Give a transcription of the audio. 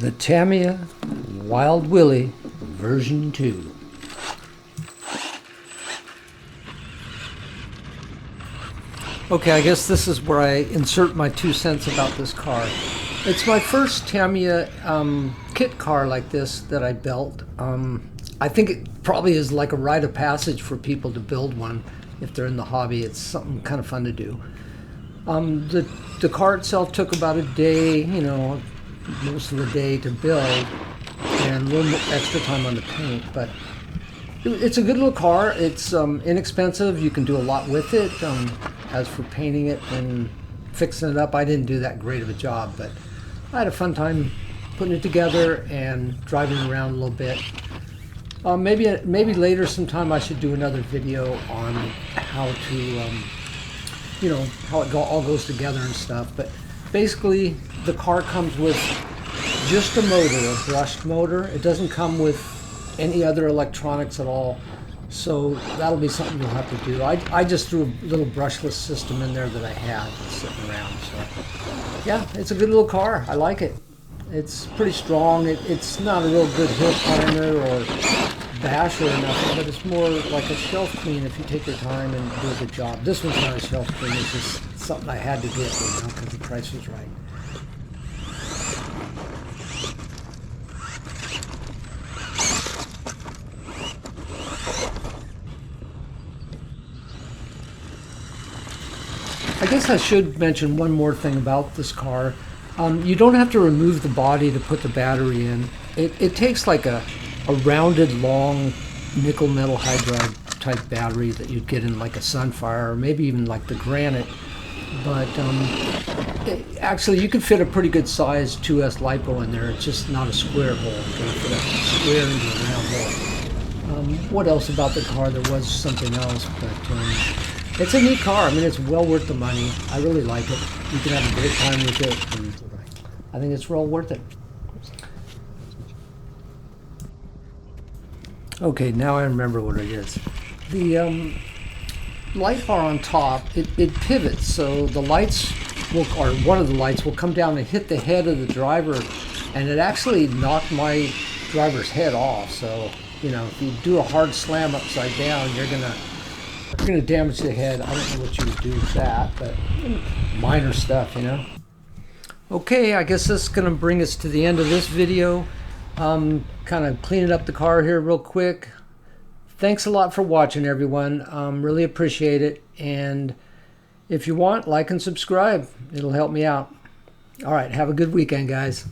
The Tamyia Wild Willy version 2. Okay, I guess this is where I insert my 2 cents about this car. It's my first Tamyia kit car like this that I built. I think it probably is like a rite of passage for people to build one if they're in the hobby. It's something kind of fun to do. The car itself took about a day, most of the day to build, and a little extra time on the paint. But it's a good little car. It's inexpensive. You can do a lot with it. As for painting it and fixing it up, I didn't do that great of a job, but I had a fun time putting it together and driving around a little bit. Maybe later sometime I should do another video on how to, how it all goes together and stuff. But basically, the car comes with just a motor, a brushed motor. It doesn't come with any other electronics at all. So that'll be something you'll have to do. I just threw a little brushless system in there that I had sitting around. So yeah, it's a good little car. I like it. It's pretty strong. It's not a real good hill climber or basher or nothing, but it's more like a shelf clean if you take your time and do a good job. This one's not a shelf clean. It's just something I had to get, because the price was right. I guess I should mention one more thing about this car. You don't have to remove the body to put the battery in. It takes like a rounded, long nickel metal hydride type battery that you'd get in like a Sunfire or maybe even like the Granite. But actually, you can fit a pretty good size 2S LiPo in there. It's just not a square hole. You're going to fit a square into a round hole. What else about the car? There was something else, but it's a neat car. I mean, it's well worth the money. I really like it. You can have a great time with it, and I think it's well worth it. Okay, now I remember what it is. The light bar on top, it pivots, so the lights will, or one of the lights will come down and hit the head of the driver, and it actually knocked my driver's head off. So, if you do a hard slam upside down, you're gonna damage the head. I don't know what you would do with that, but minor stuff, Okay, I guess this is gonna bring us to the end of this video. Kind of cleaning up the car here real quick. Thanks a lot for watching, everyone. Really appreciate it. And if you want, like and subscribe. It'll help me out. All right, have a good weekend, guys.